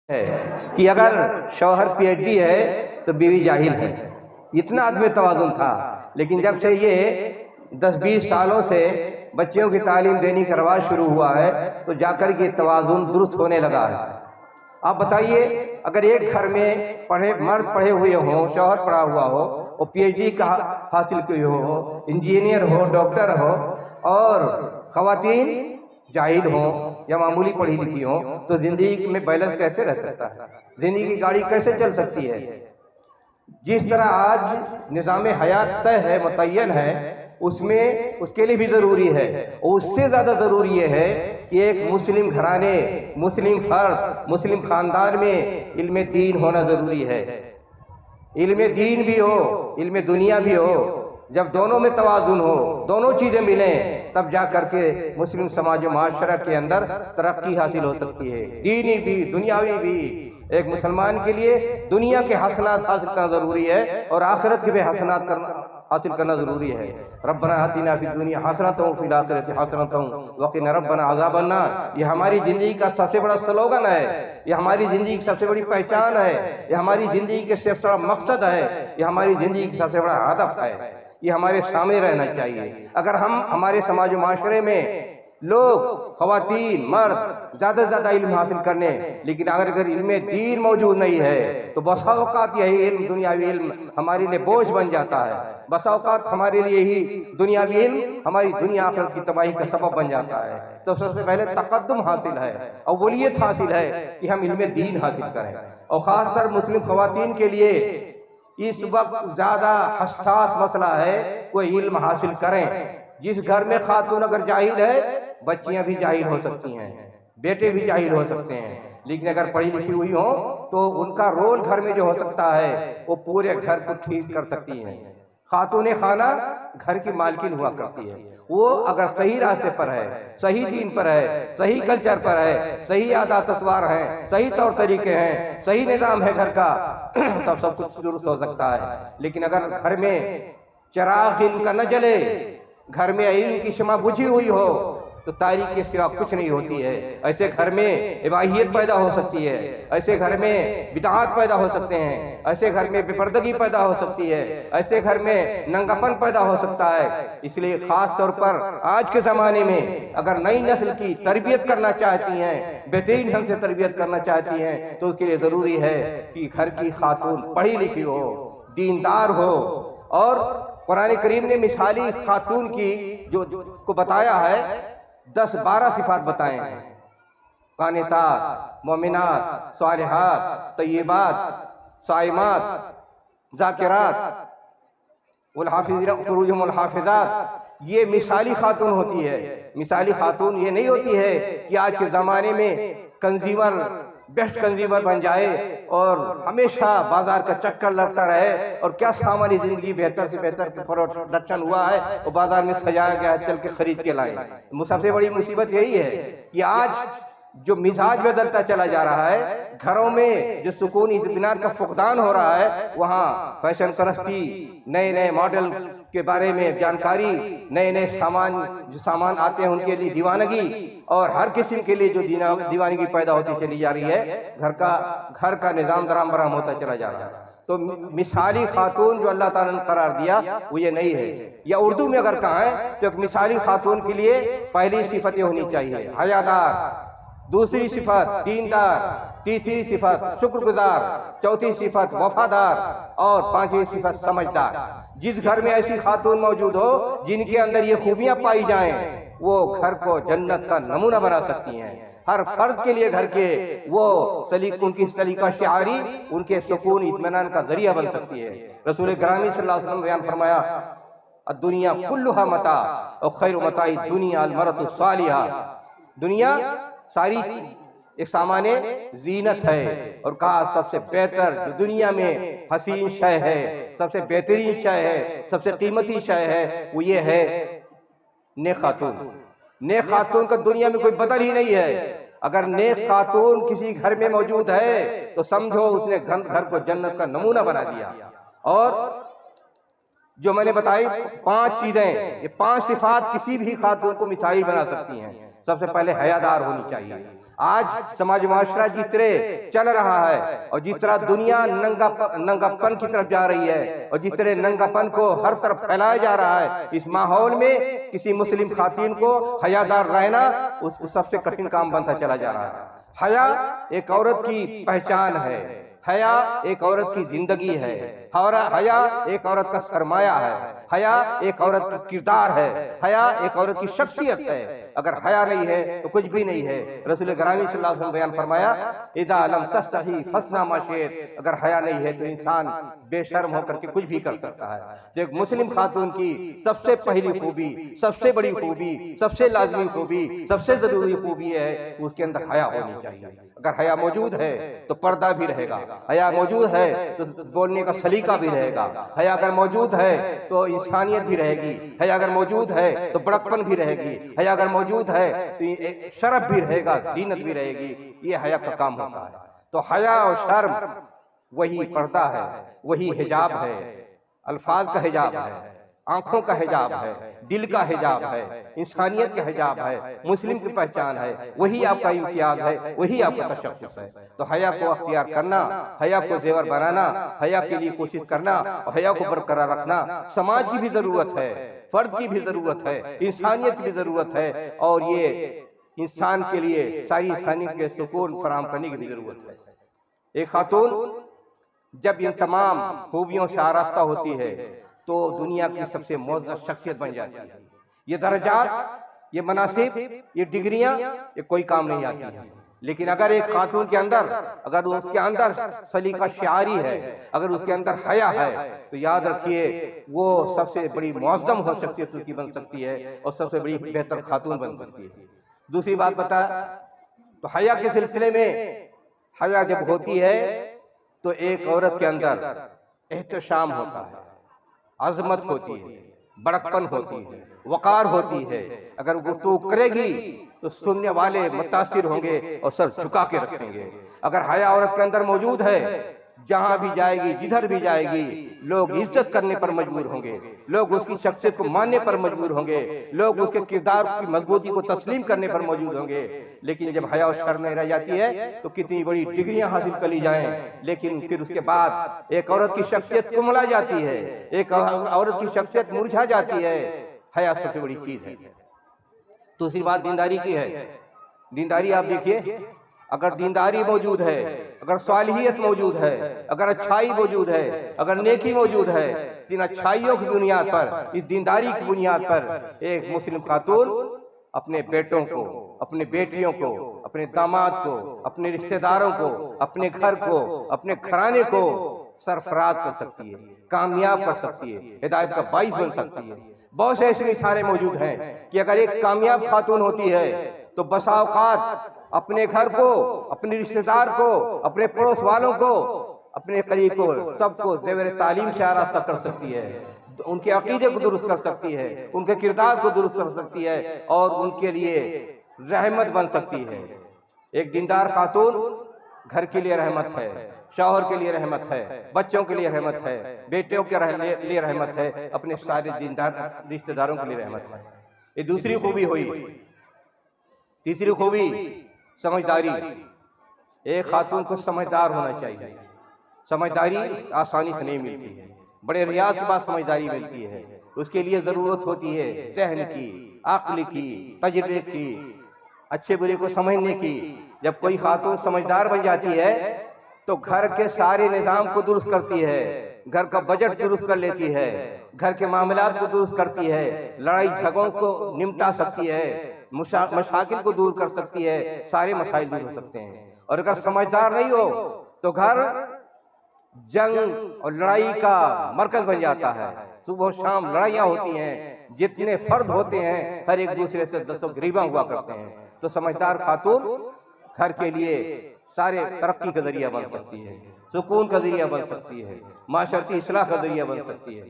है कि अगर शौहर पीएचडी है तो बीवी जाहिल है। इतना अदम तवाज़ुन था। लेकिन जब से ये 10-20 सालों से बच्चियों की तालीम देने का रवाज शुरू हुआ है तो जाकर के तवाज़ुन दुरुस्त होने लगा है। आप बताइए, अगर एक घर में मर्द पढ़े हुए हों, शौहर पढ़ा हुआ हो और पीएचडी का हासिल किए हो, इंजीनियर हो, डॉक्टर हो, और ख़वातीन जाहिल हो या मामूली पढ़ी लिखी हो, तो जिंदगी में बैलेंस कैसे रह सकता है? जिंदगी की गाड़ी कैसे चल सकती है? जिस तरह आज निज़ाम हयात तय है, मुतय्यन है, उसमें उसके लिए भी ज़रूरी है, और उससे ज़्यादा ज़रूरी ये है कि एक मुस्लिम घराने, मुस्लिम फर्द, मुस्लिम ख़ानदान में इल्म दीन होना ज़रूरी है। इल्म दीन भी हो, इल्म दुनिया भी हो। जब दोनों में तवाज़ुन हो, दोनों चीज़ें मिलें, तब जा करके मुस्लिम समाज माशरा के अंदर तरक्की हासिल हो सकती है, दीनी भी दुनियावी भी। एक मुसलमान के लिए दुनिया के हसनात हासिल करना ज़रूरी है और आखिरत के भी हसनात हासिल करना ज़रूरी है। रब्बना आतिना फिद दुनिया हसनतन व फिल आखिरति हसनतन व क़िना रब्बना अज़ाबन नार। ये हमारी ज़िंदगी का सबसे बड़ा स्लोगन है, ये हमारी ज़िंदगी की सबसे बड़ी पहचान है, ये हमारी ज़िंदगी के सबसे बड़ा मकसद है, ये हमारी ज़िंदगी की सबसे बड़ा हदफ है। ये हमारे सामने रहना चाहिए। अगर हम हमारे समाज माशरे में लोग, ख़वातीन, मर्द ज़्यादा से ज़्यादा इल्म हासिल करने, लेकिन अगर इल्म दीन मौजूद नहीं है तो बसा औक़ात यही इल्म, दुनियावी इल्म हमारे लिए बोझ बन जाता है। बसा औक़ात हमारे लिए ही दुनियावी इल्म हमारी दुनिया आखिरत की तबाही का सबब बन जाता है। तो सबसे पहले तक़द्दुम हासिल है, अव्वलियत हासिल है कि हम इल्म दीन हासिल करें। और ख़ासकर मुस्लिम ख़वातीन के लिए इस वक्त ज़्यादा हसास मसला है, कोई इल्म हासिल करें। जिस घर में खातून अगर जाहिल है, बच्चियां भी जाहिल हो सकती हैं, बेटे भी जाहिल हो सकते हैं, लेकिन अगर पढ़ी लिखी हुई हो तो उनका रोल घर में जो हो सकता है वो पूरे घर को ठीक कर सकती हैं। खातून खाना घर की मालकिन हुआ करती है। वो अगर सही रास्ते पर है, सही दीन पर है, सही कल्चर पर है, सही आदत अतवार हैं, सही तौर तरीके हैं, सही निज़ाम है घर का, तब सब कुछ दुरुस्त हो सकता है। लेकिन अगर घर में चिराग इल्म का न जले, घर में इल्म की शमा बुझी हुई हो, तो तारीख के सिवा कुछ नहीं होती है। ऐसे घर में इबाहियत पैदा हो सकती है, ऐसे घर में बिदअत पैदा हो सकते हैं, ऐसे घर में बेपर्दगी पैदा हो सकती है, ऐसे घर में नंगापन पैदा हो सकता है। इसलिए खास तौर पर आज के ज़माने में अगर नई नस्ल की तरबियत करना चाहती हैं, बेहतरीन ढंग से तरबियत करना चाहती हैं, तो उसके लिए ज़रूरी है कि घर की खातून पढ़ी लिखी हो, दीनदार हो। और कुरान करीम ने मिसाली खातून की जो को बताया है, 10-12 सिफात बताए हैं। कानितात, मोमिनात, सालिहात, तय्यबात, साइमात, जाकिरात, वल हाफिज़ीन फुरूजहुम वल हाफिज़ात। ये मिसाली खातून होती है। मिसाली खातून ये नहीं होती है कि आज के ज़माने में कंज्यूमर, बेस्ट कंज्यूमर बन जाए और हमेशा बाजार का चक्कर लगता रहे और क्या सामान्य जिंदगी बेहतर से बेहतर प्रोडक्शन हुआ है और बाजार में सजाया गया है, चल के खरीद के लाए। सबसे बड़ी मुसीबत यही है कि आज जो मिजाज बदलता चला जा रहा है, घरों में जो सुकून इत्मीनान का फुकदान हो रहा है, वहाँ फैशन परस्ती, नए नए मॉडल के बारे में जानकारी, नए नए सामान आते हैं उनके लिए दीवानगी, और हर किस्म के लिए जो दीवानगी पैदा होती चली जा रही है, घर का निज़ाम दराम बराम होता चला जा रहा है। तो मिसाली खातून जो अल्लाह ताला ने करार दिया वो ये नहीं है। या उर्दू में अगर कहें तो एक मिसाली खातून के लिए पहली सिफतें होनी चाहिए, हयादार, दूसरी सिफत दीनदार, तीसरी सिफत शुक्रगुजार, चौथी सिफत वफादार और पांचवी सिफत समझदार। जिस घर में ऐसी खातून मौजूद हो जिनके अंदर ये खूबियां पाई जाएं, वो घर को जन्नत का नमूना बना सकती हैं। हर फर्द के लिए घर के वो उनकी सलीका शिआरी उनके सुकून इत्मीनान का जरिया बन सकती है। रसूल ग्रामी सल्लल्लाहु अलैहि वसल्लम बयान फरमाया, दुनिया कुल्लुहा मता और खैर मताई दुनिया अल मरतु सालिहा। दुनिया सारी एक सामान्य जीनत है, और कहा सबसे बेहतर जो दुनिया में हसीन शय है, सबसे बेहतरीन शय है, सबसे कीमती शय है, वो ये है नेक खातून। नेक खातून का दुनिया में कोई बदल ही नहीं है। अगर नेक खातून किसी घर में मौजूद है तो समझो उसने घर को जन्नत का नमूना बना दिया। और जो मैंने बताई 5 चीजें, ये 5 सिफात किसी भी खातून को मिसाली बना सकती हैं। सबसे पहले हयादार होनी चाहिए। आज समाज माशरा जिस तरह चल रहा है और जिस तरह दुनिया नंगापन की तरफ जा रही है और जिस तरह नंगापन को हर तरफ फैलाया जा रहा है, इस माहौल में किसी मुस्लिम खातून को हयादार रहना उस सबसे कठिन काम बनता चला जा रहा है। हया एक औरत की पहचान है, हया एक औरत की जिंदगी है, हया एक औरत का सरमाया है, हया एक औरत का किरदार है, हया एक औरत की शख्सियत है। अगर हया नहीं है तो कुछ भी नहीं है। रसूल ग्रामी सल्लल्लाहु अलैहि वसल्लम बयान फरमाया, इज़ा लम तस्तही फस्ना मा शि'त, अगर हया नहीं है तो इंसान बेशर्म होकर के कुछ भी कर सकता है। जो एक मुस्लिम खातून की सबसे पहली खूबी, सबसे बड़ी खूबी, सबसे लाजमी खूबी, सबसे जरूरी खूबी है उसके अंदर हया होनी चाहिए। अगर हया मौजूद है तो पर्दा भी रहेगा, हया मौजूद है तो बोलने का सलीका भी रहेगा, हया अगर मौजूद है तो इंसानियत भी रहेगी, हया अगर मौजूद है तो बड़कपन भी रहेगी, हया अगर मौजूद है तो शरफ भी रहेगा, जीनत भी रहेगी। ये हया का काम होता है। तो हया और शर्म वही पर्दा है, वही हिजाब है, अल्फाज का हिजाब है, आंखों का हिजाब है, दिल का हिजाब है, इंसानियत का हिजाब है, मुस्लिम की पहचान है, वही आपका इम्तियाज है, वही आपका तशख्खुस है। तो हया को अख्तियार करना, हया को जेवर बनाना, हया के लिए कोशिश करना और हया को बरकरार रखना समाज की भी जरूरत है, फर्द की भी जरूरत है, इंसानियत की भी जरूरत है और ये इंसान के लिए सारी इंसानियत के सुकून फराहम करने की भी जरूरत है। एक खातून जब इन तमाम खूबियों से आरास्ता होती है तो दुनिया की सबसे मुअज़्ज़ज़ शख्सियत बन जाती है। ये दर्जात, ये मनासिब, ये डिग्रियां, ये कोई काम नहीं आती है। लेकिन अगर एक खातून के अंदर, अगर उसके अंदर सलीका शिआरी है, अगर उसके अंदर हया है, तो याद रखिए वो सबसे बड़ी मुअज़्ज़म हो शख्सियत उसकी बन सकती है और सबसे बड़ी बेहतर खातून बन सकती है। दूसरी बात बता, तो हया के सिलसिले में, हया जब होती है तो एक औरत के अंदर एहतशाम होता है, अजमत होती है, बड़कपन होती है, वकार होती है। अगर गुफ्तगू करेगी तो सुनने वाले मुतासिर होंगे और सर झुका के रखेंगे। अगर हया औरत के अंदर मौजूद है, जहां भी जाएगी, जिधर भी जाएगी, लोग इज्जत करने पर मजबूर होंगे, लोग उसकी शख्सियत को मानने पर मजबूर होंगे, लोग उसके किरदार की मजबूती को तस्लीम करने पर मौजूद होंगे। लेकिन जब हया और शर्म नहीं रह जाती है तो कितनी बड़ी डिग्रियां हासिल कर ली जाएं, लेकिन फिर उसके बाद एक औरत की शख्सियत कुमला जाती है, एक औरत की शख्सियत मुरझा जाती है। हया सबसे बड़ी चीज है। दूसरी बात दीनदारी की है। दीनदारी आप देखिए, अगर दीनदारी मौजूद है, अगर सालिहियत मौजूद है, अगर अच्छाई मौजूद है, अगर नेकी मौजूद है, इन अच्छाइयों की बुनियाद पर, इस दीनदारी की बुनियाद पर एक मुस्लिम खातून अपने बेटों को, अपने बेटियों को, अपने दामाद को, अपने रिश्तेदारों को, अपने घर को, अपने घराने को सरफराज कर सकती है, कामयाब कर सकती है, हिदायत का बाइस बन सकती है। बहुत से ऐसे इशारे मौजूद हैं कि अगर एक कामयाब खातून होती है तो बसा औकात अपने घर को, अपने रिश्तेदार को, अपने पड़ोस वालों को, अपने करीब को, सबको ज़ेवर तालीम से आरास्ता कर सकती है, उनके अकीदे को दुरुस्त कर सकती है, उनके किरदार को दुरुस्त कर सकती है और उनके लिए रहमत बन सकती है। एक दीनदार खातून घर के लिए रहमत है, शौहर के लिए रहमत है, बच्चों के लिए रहमत है, बेटियों के लिए रहमत है, अपने सारे दीनदार रिश्तेदारों के लिए रहमत है। ये दूसरी खूबी हुई। तीसरी खूबी समझदारी। एक खातून को समझदार होना चाहिए। समझदारी आसानी से नहीं मिलती है, बड़े रियाज के बाद समझदारी मिलती है। उसके लिए जरूरत होती है ज़हन की, अक्ल की, तजर्बे की, अच्छे बुरे को समझने की। जब कोई खातून समझदार बन जाती है तो घर के सारे निजाम को दुरुस्त करती है, घर का बजट दुरुस्त कर लेती है, घर के मामलात को दुरुस्त करती है, लड़ाई झगड़ों को निपटा सकती है, मशाकिल को दूर कर सकती है, सारे मसाइल दूर हो सकते हैं। और अगर समझदार नहीं हो तो घर जंग और लड़ाई का मरकज बन जाता है। सुबह शाम लड़ाइयाँ होती हैं, जितने फर्द होते हैं हर एक दूसरे से दस्तगरीबा हुआ करते हैं। तो समझदार खातून घर के लिए सारे तरक्की का जरिया बन सकती है, सुकून का जरिया बन सकती है, माशरती इस्लाह का जरिया बन सकती है।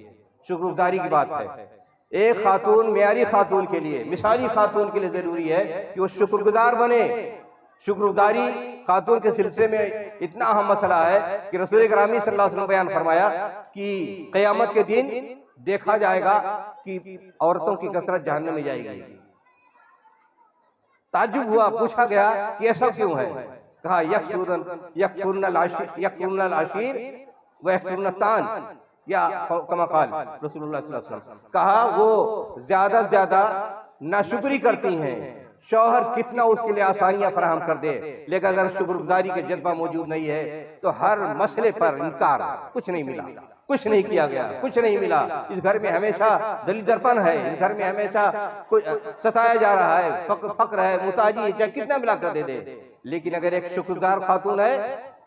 शुक्रगुजारी की बात है। एक खातून मियारी खातून के लिए, मिसाली खातून के लिए जरूरी है कि वो शुक्रगुजार बने। शुक्रगुजारी खातून के सिलसिले में इतना अहम मसला है कि रसूल ग्रामी सल्लल्लाहु अलैहि वसल्लम बयान फरमाया कि क़यामत के दिन देखा जाएगा कि औरतों की कसरत जहन्नम में जाएगी। ताज्जुब हुआ, पूछा गया कि ऐसा क्यों है? कहा यकफुरनल आशीर व यकफुरन तान, या कमा काल रसूलुल्लाह सल्लल्लाहु अलैहि वसल्लम, कहा वो ज्यादा से ज्यादा नाशुक्री करती हैं, शौहर कितना उसके लिए आसानियां फराहम कर दे, लेकिन अगर शुक्रगुजारी के जज्बा मौजूद नहीं है तो हर मसले पर इनकार, कुछ नहीं मिला, कुछ नहीं किया गया, कुछ नहीं मिला। इस घर में हमेशा दलिदरपन है, इस घर में हमेशा सताया जा रहा है, फक्र है, मुताजी है, चाहे कितना मिला कर दे दे। लेकिन अगर एक शुक्रगुजार खातून है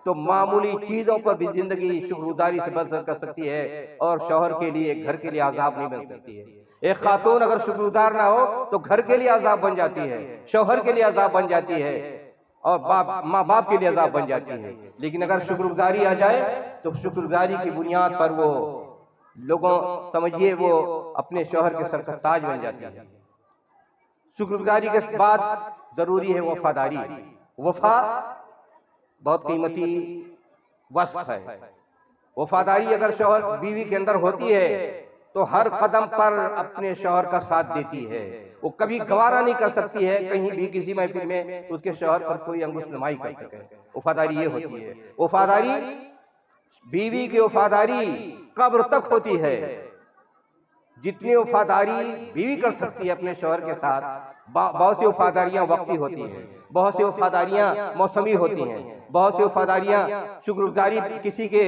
तो मामूली चीजों पर भी जिंदगी शुक्रगुजारी से बसर कर सकती है और शौहर के लिए, घर के लिए आजाब नहीं बन सकती है। एक खातून अगर शुक्रगुजार ना हो तो घर के लिए आजाब बन जाती है, शौहर के लिए आजाब बन जाती है और माँ बाप के लिए आजाब बन जाती है। लेकिन अगर शुक्रगुजारी आ जाए तो शुक्रगुजारी की बुनियाद पर वो लोगों, समझिए, वो अपने शौहर के सर का ताज बन जाती है। शुक्रगुजारी के बाद जरूरी है वफादारी। वफा बहुत कीमती वस्फ है। वफादारी अगर शौहर बीवी के अंदर होती है तो हर कदम पर अपने शौहर का साथ देती है। वो कभी गवारा नहीं कर सकती है कहीं भी किसी महफिल में उसके शौहर पर कोई अंगुश नुमाई कर सके। वफादारी ये होती है। वफादारी, बीवी की वफादारी कब्र तक होती है। जितनी वफादारी बीवी कर सकती है अपने शौहर के साथ, बहुत सी वफादारियां वक्ती होती हैं, बहुत सी वफादारियां मौसमी होती हैं, बहुत सी वफादारियां शुक्रगुजारी किसी के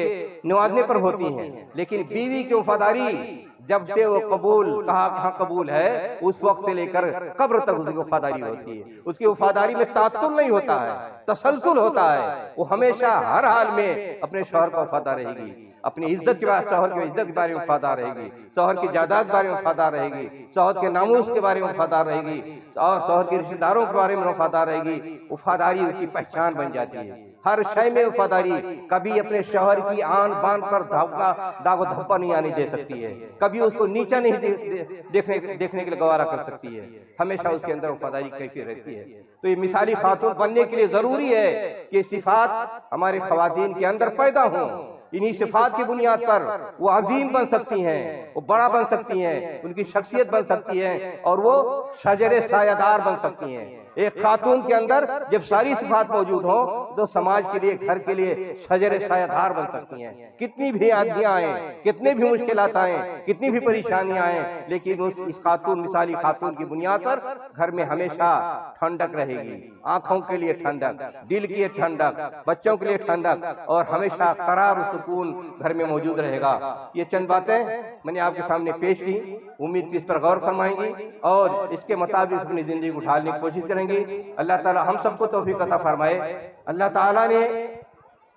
नवाजने पर होती हैं। लेकिन बीवी की वफादारी जब से वो कबूल, कहाँ कबूल है, उस वक्त से लेकर कब्र तक उसकी वफादारी होती है। उसकी वफादारी में तातुल नहीं होता है, तसलसल होता है। वो हमेशा हर हाल में अपने शौहर को वफादार रहेगी, अपनी इज्जत के बाद शौहर की इज्जत के बारे में वफादार रहेगी, शौहर की जायदाद के बारे में वफादार रहेगी, शौहर के नामूस के बारे में वफादार रहेगी और शौहर के रिश्तेदारों के बारे में वफादार रहेगी। वफादारी उसकी पहचान बन जाती है। हर शय में वफादारी। कभी अपने शौहर की आन बान पर दागो धब्बा नहीं आने दे सकती है, कभी उसको नीचा नहीं देखने के लिए गवारा कर सकती है। हमेशा उसके अंदर वफादारी कैफियत रहती है। तो ये मिसाली खातून बनने के लिए जरूरी है कि सिफात हमारे खवातीन के अंदर पैदा हों। इन्हीं सिफात की बुनियाद पर वो अजीम बन सकती हैं, वो बड़ा बन सकती हैं, उनकी शख्सियत बन सकती है और वो शजरे सायादार बन सकती हैं। एक खातून के अंदर जब सारी सिफात मौजूद हो तो समाज के लिए, घर के लिए शजरे सायादार बन सकती हैं। कितनी भी आदियां आए, कितनी भी मुश्किलात आए, कितनी भी परेशानियां आए, लेकिन इस खातून, मिसाली खातून की बुनियाद पर घर में हमेशा ठंडक रहेगी। आंखों के लिए ठंडक, दिल की ठंडक, बच्चों के लिए ठंडक और हमेशा करार सुकून घर में मौजूद रहेगा। ये चंद बातें मैंने आपके सामने पेश की। उम्मीद इस पर गौर फरमाएंगी और इसके मुताबिक अपनी जिंदगी को ढालने की कोशिश करेंगे। अल्लाह ताला हम सबको तौफीक अता फरमाए। अल्लाह ताला ने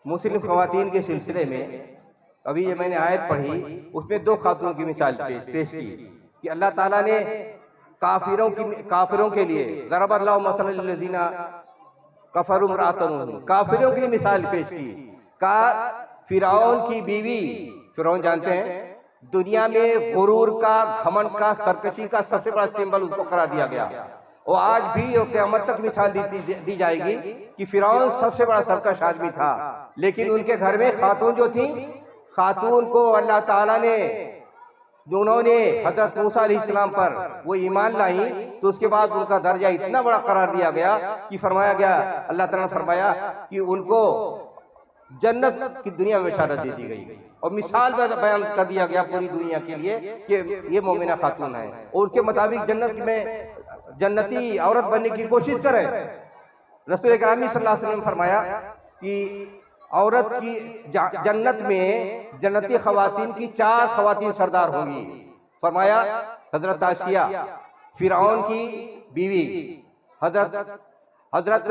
मुस्लिम खवातीन के सिलसिले में अभी ये मैंने आयत पढ़ी, उसमें दो खातून की मिसाल पेश की कि अल्लाह ताला ने काफिरों के लिए ज़रबल्लाहु मसलन लिल्लज़ीना कफरू इम्राअतन, काफिरों के लिए मिसाल पेश की। का फिरौन की बीवी, फिरौन जानते हैं दुनिया में गुरूर का, घमंड का, सरकशी का सबसे बड़ा सिंबल उसको करार दिया गया। और आज भी और क़यामत तक मिसाल दी जाएगी कि फिरौन सबसे बड़ा सरकश आदमी था, लेकिन उनके घर में खातून जो थी, खातून को अल्लाह ताला ने, उन्होंने हजरत मूसा अलैहिस्सलाम पर वो ईमान लाई तो उसके बाद उनका दर्जा इतना बड़ा करार दिया गया कि फरमाया गया, अल्लाह ताला ने फरमाया कि उनको जन्नत की दुनिया में बशारत दे दी गई और मिसाल बयान कर दिया गया पूरी दुनिया के लिए कि ये मोमिना खातून है और उसके मुताबिक जन्नत में जन्नती औरत बनने की कोशिश करें। रसूल करीम सल्लल्लाहु अलैहि वसल्लम ने फरमाया कि औरत की जन्नत में जन्नती खवातीन की 4 खवातीन सरदार होगी। फरमाया हजरत आसिया, फिरौन की बीवी, हजरत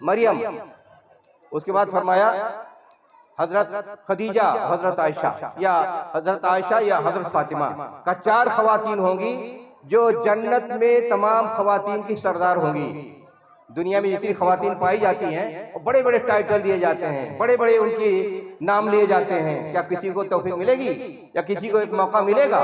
मरियम, उसके बाद फरमाया हजरत खदीजा, हजरत आयशा या हजरत फातिमा का 4 खवातीन होंगी जो जन्नत में तमाम खवातीन की सरदार होंगी। दुनिया में जितनी खवातीन पाई जाती हैं और बड़े बड़े टाइटल दिए जाते हैं, बड़े बड़े उनके नाम लिए जाते हैं, क्या किसी को तौफीक मिलेगी या किसी को एक मौका मिलेगा?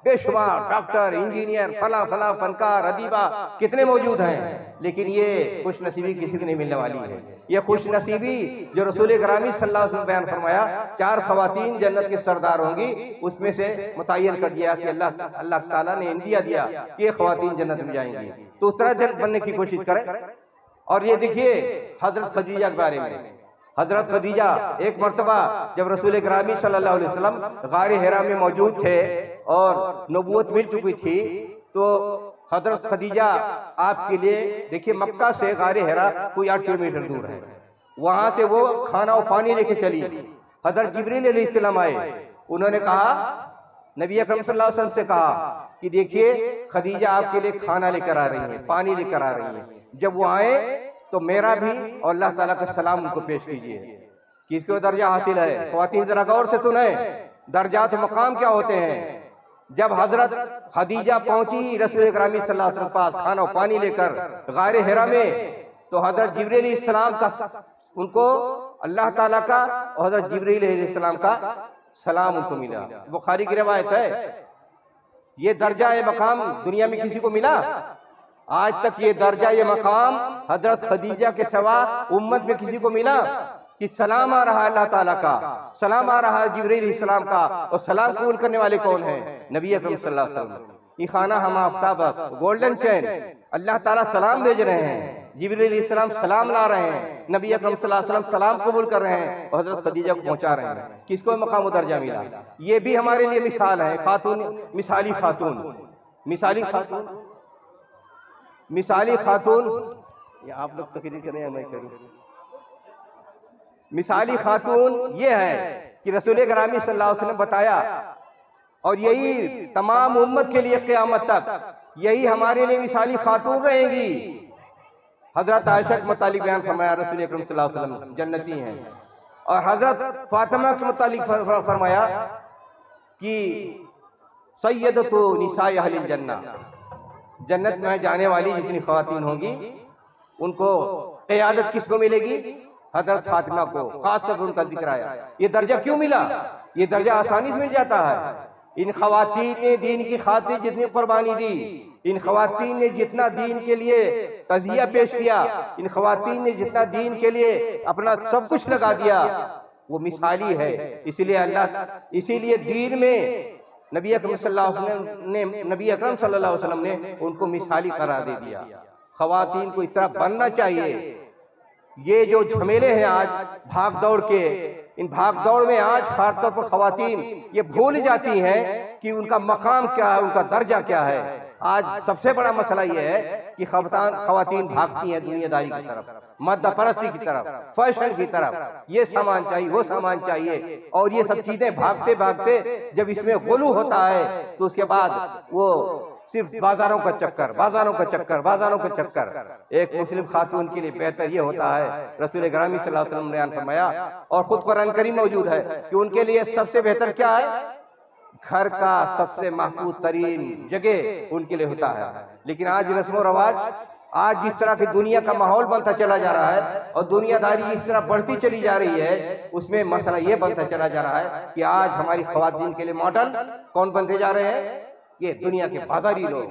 बेशुमार डॉक्टर, इंजीनियर, फला फला फनकार, अदीबा कितने मौजूद हैं, लेकिन ये खुश नसीबी किसी को नहीं मिलने वाली है। ये खुश नसीबी जो रसूल करामी सल्लल्लाहु अलैहि वसल्लम बयान फरमाया, 4 खवातीन जन्नत की सरदार होंगी, उसमें से मुतय्यन कर दिया कि अल्लाह ताला ने इंदिया दिया कि ये खवातीन जन्नत में जाएंगी, तो उस तरह जन्नत बनने की कोशिश करें। और ये देखिए हजरत खदीजा के बारे में, हजरत खदीजा एक मर्तबा जब रसूल करामी सल्लल्लाहु अलैहि वसल्लम गारे हिरा में मौजूद थे और नबूवत मिल चुकी थी, तो हजरत खदीजा आपके लिए देखिए मक्का से गारे हिरा कोई 8 किलोमीटर दूर है, वहां से वो खाना और पानी लेके चली। हजरत जिब्रील अलैहिस्सलाम आए, उन्होंने कहा, नबी अकरम सल्लल्लाहु अलैहि वसल्लम से कहा कि देखिए खदीजा आपके लिए खाना लेकर आ रही है, पानी लेकर आ रही है, जब वो आए तो मेरा भी और अल्लाह ताला का सलाम उनको पेश कीजिए। किसको दर्जा हासिल है? ख्वातीन जरा गौर से सुने, दर्जात मकाम क्या होते हैं। जब हजरत खदीजा पहुंची रसूल करामी सल्लल्लाहु अलैहि वसल्लम पास खाना और पानी लेकर गारे हिरा में, तो हजरत जिब्रील अलैहिस्सलाम का उनको अल्लाह ताला का और हजरत जिब्रील अलैहिस्सलाम का सलाम उनको मिला। बुखारी की रिवायत है, ये दर्जा ये मकाम दुनिया में किसी को मिला? आज तक ये दर्जा ये मकाम हजरत खदीजा के सिवा उम्मत में किसी को मिला कि सलाम आ रहा है अल्लाह ताला का, सलाम आ रहा है जिब्रील अलैहिस्सलाम का, और सलाम कबूल करने वाले कौन हैं? नबी अकरम सल्लल्लाहु अलैहि वसल्लम। ये खाना हम आफ्ताब गोल्डन चैन, अल्लाह ताला सलाम भेज रहे हैं, जिब्रील अलैहिस्सलाम सलाम ला रहे हैं, नबी अकरम सल्लल्लाहु अलैहि वसल्लम सलाम कबूल कर रहे हैं और हजरत खदीजा को पहुंचा रहे हैं। किसको मकाम दर्जा मिला? ये भी हमारे लिए मिसाल है। खातून, मिसाली खातून, मिसाली खातून, मिसाली खातून, ये आप लोग तकरीर करें मैं करूं। मिसाली खातून ये है कि रसूल करामी सल्लल्लाहु अलैहि वसल्लम बताया, और यही तमाम उम्मत के लिए क़यामत तक यही हमारे लिए मिसाली खातून रहेंगी। हजरत आयशा के मुतालिक बयान फरमाया रसूल अकरम सल्लल्लाहु अलैहि वसल्लम जन्नती हैं, और हजरत फातिमा के मुतालिक फरमाया कि सय्यदतु निसाए अहलिल जन्नह, जन्नत में जाने वाली जितनी ख़वातीन होंगी उनको क़यादत किसको मिलेगी? हजरत फातिमा को, खास तौर पर उनका जिक्र आया। ये दर्जा क्यों मिला? ये दर्जा आसानी से मिल जाता है। इन ख़वातीन ने दीन की खातिर जितनी कुर्बानी दी, इन ख़वातीन ने जितना दीन के लिए तज़िया पेश किया, इन ख़वातीन ने जितना दीन के लिए अपना सब कुछ लगा दिया, वो मिसाली है। इसीलिए दीन में नबी अकरम सल्लल्लाहु अलैहि वसल्लम ने उनको मिसाली करार दे दिया। ख़वातीन को इस तरह बनना चाहिए। ये जो झमेले हैं आज भाग दौड़ के, इन भाग दौड़ में आज खासतौर पर ख़वातीन ये भूल जाती हैं कि उनका मकाम क्या है, उनका दर्जा क्या है। आज सबसे बड़ा मसला ये है कि ख़वातीन भागती हैं दुनियादारी की तरफ, मद्दा परस्ती की तरफ, फैशन की तरफ, ये सामान चाहिए, वो सामान चाहिए, और ये सब चीजें भागते भागते जब इसमें गुलू होता है तो उसके बाद वो सिर्फ बाजारों का चक्कर, बाजारों का चक्कर, बाजारों का चक्कर। एक मुस्लिम खातून के लिए बेहतर ये होता है, रसूल करामी सल्लल्लाहु अलैहि वसल्लम ने बयान फरमाया और खुद कुरान करीम मौजूद है कि उनके लिए सबसे बेहतर क्या है? घर का सबसे महफूज तरीन जगह उनके लिए होता है। लेकिन आज रस्म रवाज, आज जिस तरह की दुनिया का माहौल बनता चला जा रहा है और दुनियादारी इस तरह बढ़ती चली जा रही है, उसमें मसला ये बनता चला जा रहा है कि आज हमारी ख़वातीन के लिए मॉडल कौन बनते जा रहे हैं? ये दुनिया के बाजारी लोग,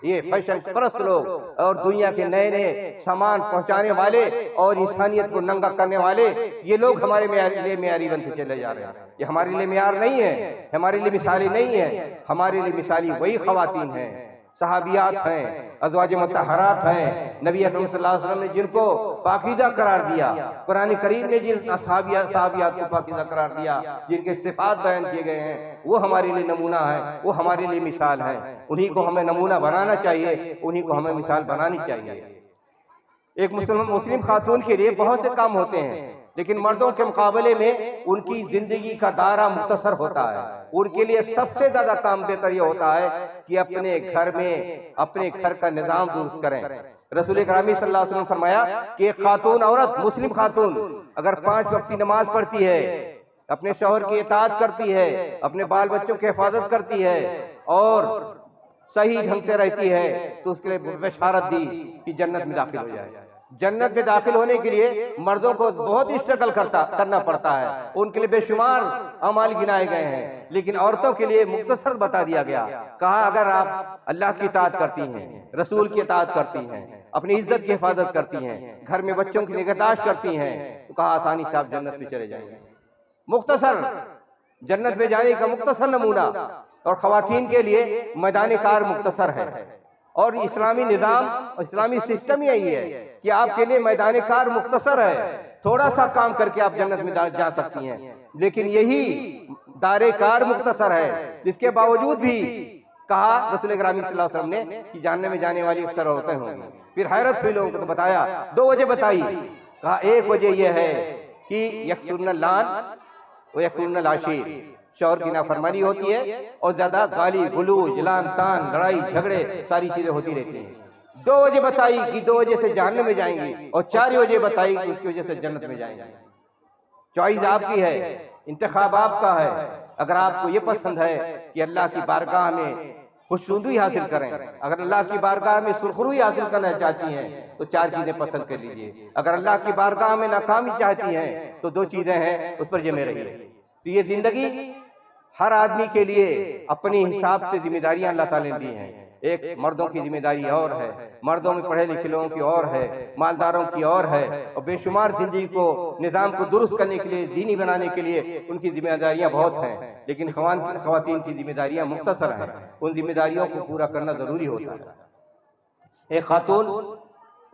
ये फैशन परस्त लोग, और दुनिया के नए नए सामान पहुंचाने वाले और इंसानियत को नंगा करने वाले, ये लोग हमारे लिए मेयारी बनते चले जा रहे हैं। ये हमारे लिए मेयार नहीं है, हमारे लिए मिसाली नहीं है। हमारे लिए मिसाली वही ख़वातीन हैं, सहाबियात हैं, अज़वाज मुतहहरात हैं, नबी अकरम सल्लल्लाहु अलैहि वसल्लम ने जिनको पाकीज़ा करार दिया, कुरान करीम ने जिन सहाबियात को पाकीज़ा करार दिया, जिनके सिफ़ात बयान किए गए हैं, वो हमारे लिए नमूना है, वो हमारे लिए मिसाल है। उन्हीं को हमें नमूना बनाना चाहिए, उन्हीं को हमें मिसाल बनानी चाहिए। एक मुस्लिम खातून के लिए बहुत से काम होते हैं, लेकिन मर्दों के मुकाबले में उनकी जिंदगी का दायरा मुख्तसर होता है। उनके लिए सबसे ज्यादा काम बेहतर यह होता है कि अपने घर में अपने घर का निजाम दुरुस्त करें। रसूल करामी सल्लल्लाहु अलैहि वसल्लम फरमाया कि एक खातून औरत, मुस्लिम खातून अगर 5 वक्त की नमाज पढ़ती है, अपने शौहर की इताअत करती है, अपने बाल बच्चों की हिफाजत करती है और सही ढंग से रहती है, तो उसके लिए बशारत दी कि जन्नत में दाखिल हो जाए। जन्नत में दाखिल होने के लिए मर्दों को बहुत ही स्ट्रगल करना पड़ता है, उनके लिए बेशुमार अमाल गिनाए गए हैं, लेकिन औरतों के लिए मुख्तसर बता दिया गया। कहा अगर आप अल्लाह की इताअत करती हैं, रसूल की इताअत करती हैं, अपनी इज्जत की हिफाजत करती हैं, घर में बच्चों की निगहदाश्त करती हैं, तो कहा आसानी से आप जन्नत में चले जाएंगे। मुख्तसर जन्नत में जाने का मुख्तसर नमूना। और खवातीन के लिए मैदान कार मुख्तसर है, और इस्लामी निज़ाम, इस्लामी सिस्टम यही है कि आपके लिए मैदान कार मुख्तसर है, थोड़ा सा काम करके आप जन्नत में जा सकती हैं। लेकिन यही दारे कार मुख्तसर है, जिसके बावजूद भी कहा रसूल ग्रामी सल्लल्लाहु अलैहि वसल्लम ने कि जानने में जाने वाली अक्सर औरतें होंगी। फिर हैरत हुई लोगों को, तो बताया 2 वजह बताई। कहा एक वजह यह है कि यकसुरन लान व यकसुरन आशीर, शौहर की नाफरमानी होती है और ज्यादा गाली गुलूज, लान तान, लड़ाई झगड़े सारी चीजें होती रहती हैं। 2 वजह बताई कि 2 वजह से जहन्नम में जाएंगी, और 4 वजह बताई कि उसकी वजह से जन्नत में जाएंगे। चॉइस आपकी है, इंतखाब आपका है। अगर आपको ये पसंद है कि अल्लाह की बारगाह में खुशनुदी हासिल करें, अगर अल्लाह की बारगाह में सुरखरुई हासिल करना चाहती हैं, तो 4 चीजें पसंद कर लीजिए। अगर अल्लाह की बारगाह में नाकामी चाहती हैं, तो 2 चीजें हैं, उस पर जमे रहिए। तो ये जिंदगी हर आदमी के लिए अपने हिसाब से जिम्मेदारियां अल्लाह ताला ने दी हैं। एक मर्दों की जिम्मेदारी और है, मर्दों में पढ़े लिखे लोगों की और है, मालदारों की और है, और बेशुमार जिंदगी को, निज़ाम को दुरुस्त करने के लिए, दीनी बनाने के लिए उनकी जिम्मेदारियां बहुत हैं। लेकिन खवातीन की जिम्मेदारियां मुख्तसर हैं, उन जिम्मेदारियों को पूरा करना जरूरी होता है। एक खातून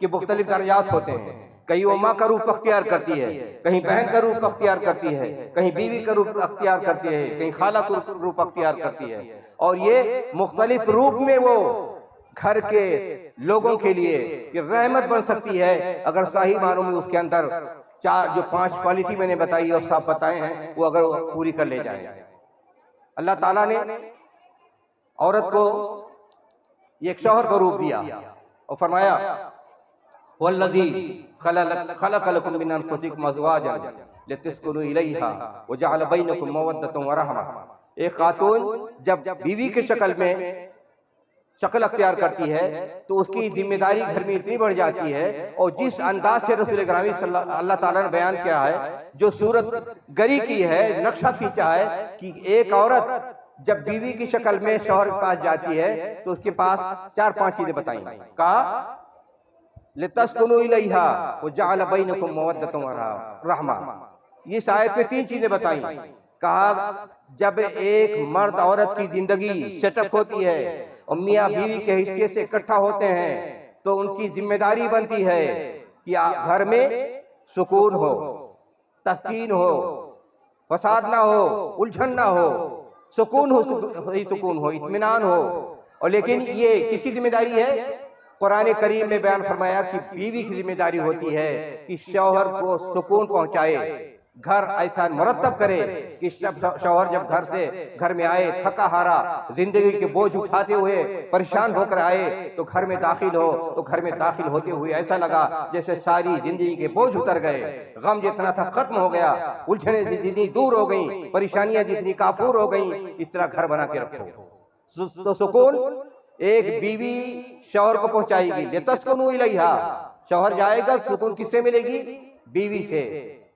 के मुख्तलिफ दर्जात होते हैं, कहीं वो माँ का रूप अख्तियार करती है, कहीं बहन का रूप अख्तियार करती है, कहीं बीवी का रूप अख्तियार करती है, कहीं खाला का रूप अख्तियार करती है, और ये मुख्तलिफ रूप में वो घर के लोगों के लिए ये रहमत बन सकती है, अगर सही मानों में उसके अंदर 5 क्वालिटी मैंने बताई और सब बताए हैं, वो अगर वो पूरी कर ले जाए। अल्लाह ताला ने औरत को एक शौहर का रूप दिया और फरमाया वल्लज़ी खलक़लकुम मिन अनफुसिकुम अज़वाजन लितस्कुनु इलैहा व जअल बैनकुम मवद्दतन व रहमा। एक खातून जब बीवी की शक्ल में शक्ल अख्तियार करती है, तो उसकी जिम्मेदारी घर में इतनी बढ़ जाती है, और जिस अंदाज से रसूल ग्रामी अल्लाह ताला ने बयान किया है, जो सूरत गरी की है, नक्शा खींचा है कि एक औरत जब बीवी की शक्ल में शौहर के पास जाती है, तो उसके पास 4-5 चीजें बताई। कहा लितस्कुनु इलैहा व जअल बैनकुम मवद्दतन व रहमा। ये आयत में 3 चीजें बताई। कहा जब एक मर्द औरत की जिंदगी सेटअप होती है और मियाँ बीवी के हिस्से से इकट्ठा होते हैं, तो उनकी जिम्मेदारी बनती है कि घर में सुकून हो, तस्कीन हो, फसाद ना हो, उलझन ना हो, सुकून हो, सुकून हो, इत्मीनान हो। और लेकिन ये किसकी जिम्मेदारी है? कुरान करीम में बयान फरमाया कि बीवी की जिम्मेदारी होती है कि शौहर को सुकून पहुंचाए, घर ऐसा मुरतब करे कि शौहर जब घर में आए थका हारा, जिंदगी के बोझ उठाते हुए परेशान होकर आए, तो घर में दाखिल हो, तो घर में दाखिल होते हुए ऐसा लगा जैसे सारी जिंदगी के बोझ उतर गए, गम जितना था खत्म हो गया, उलझने जितनी दूर हो गई, परेशानियां जितनी काफूर हो गई, इस तरह घर बना के रखो। तो सुकून एक बीवी शौहर को पहुंचाएगी, लितस्कुनु इलैहा, शौहर जाएगा, सुकून किससे मिलेगी? बीवी से,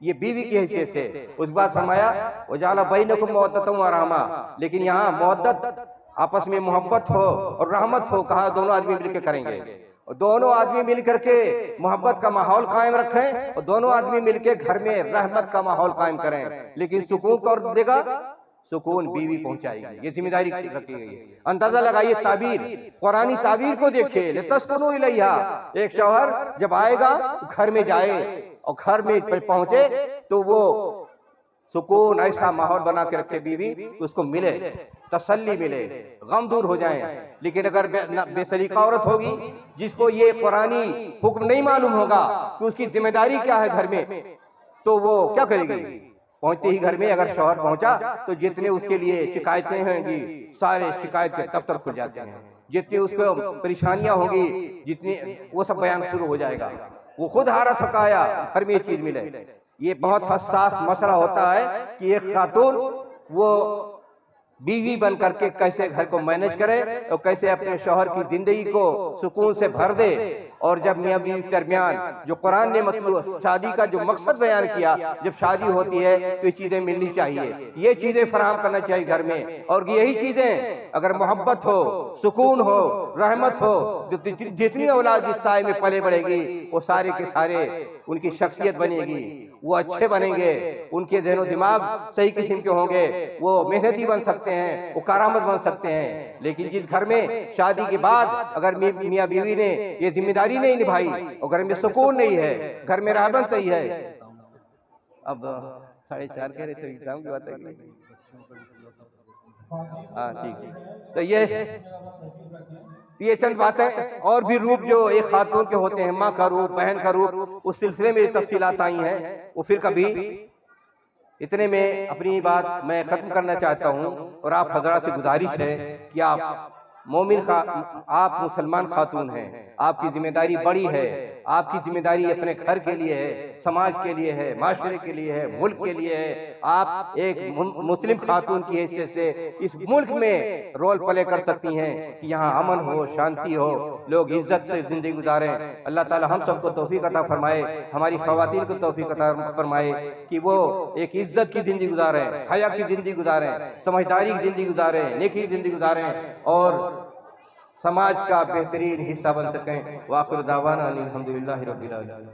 ये बीवी की हैसियत से। उस बाद फरमाया वजाला बैनकुम मवद्दतन व रहमा, लेकिन यहाँ मवद्दत आपस में मोहब्बत हो और रहमत हो, कहा दोनों आदमी मिलकर करेंगे, और दोनों आदमी मिलकर के मोहब्बत का माहौल कायम रखें, और दोनों आदमी मिलकर घर में रहमत का माहौल कायम करें। लेकिन सुकून कौन देगा? सुकून बीवी पहुंचाएगी, ये जिम्मेदारी रखी गई है। अंदाजा लगाइए ताबीर, कुरानी ताबीर को देखिए, लितस्कुनु इलैहा। एक शौहर जब आएगा घर में जाए, और घर में पहुंचे तो वो सुकून ऐसा माहौल बना के रखे बीवी, उसको मिले, तसल्ली मिले, गम दूर हो जाए। लेकिन अगर बेसलीका औरत होगी, जिसको ये कुरानी हुक्म नहीं मालूम होगा कि उसकी जिम्मेदारी क्या है घर में, तो वो क्या करेगी? पहुंचते ही घर में अगर शौहर पहुंचा, तो जितने उसके लिए शिकायतें होंगी, सारे शिकायत के दफ्तर खुल जाते हैं, जितनी उसको परेशानियां होंगी, जितनी वो सब बयान शुरू हो जाएगा। वो खुद हारा थकाया, घर में ये चीज मिले। ये बहुत हसास मसला होता है कि एक खातून वो बीवी बन करके कैसे घर को मैनेज करे और कैसे अपने शौहर की जिंदगी को सुकून से भर दे और जब मियाँ बीवी के दरमियान जो कुरान ने मतलब शादी का जो मकसद बयान किया, जब शादी होती है तो ये चीजें मिलनी चाहिए, ये चीजें फराहम करना चाहिए घर में। और यही चीजें अगर मोहब्बत हो, सुकून हो, रहमत हो, जितनी औलाद इस साए में पले बढ़ेगी वो सारे के सारे उनकी शख्सियत बनेगी, वो अच्छे बनेंगे, उनके ज़हन दिमाग सही किस्म के होंगे, वो मेहनती बन सकते हैं, वो कारामद बन सकते हैं। लेकिन जिस घर में शादी के बाद अगर मियाँ बीवी ने ये जिम्मेदारी नहीं निभाई और घर में सुकून नहीं है, घर में रहमत नहीं है। अब 4:30 कह रहे थे, एग्जाम की बात है। हाँ ठीक है, तो ये चंद बातें और भी रूप जो एक खातून के होते हैं, माँ का रूप, बहन का रूप, उस सिलसिले में तफसीलात आई हैं, वो फिर कभी। इतने में अपनी बात मैं खत्म करना चाहता हूँ और आप हजरात से गुजारिश है कि आप आप मुसलमान खातून हैं, आपकी जिम्मेदारी बड़ी है, आपकी जिम्मेदारी अपने घर के लिए है, समाज के लिए है, माशरे के लिए है, मुल्क के लिए है। आप एक मुस्लिम खातून की हैसियत से इस मुल्क में रोल प्ले कर सकती हैं कि यहाँ अमन हो, शांति हो, लोग इज्जत से जिंदगी गुजारें। अल्लाह ताला हम सबको तौफीक अता फरमाए, हमारी खवातीन को तौफीक अता फरमाए कि वो एक इज्जत की जिंदगी गुजारें, हया की जिंदगी गुजारें, समझदारी की जिंदगी गुजारें, नेकी की जिंदगी गुजारें और समाज का बेहतरीन हिस्सा बन सकें। वाखिर दावाना अनिल हम्दुलिल्लाहि रब्बिल आलमीन।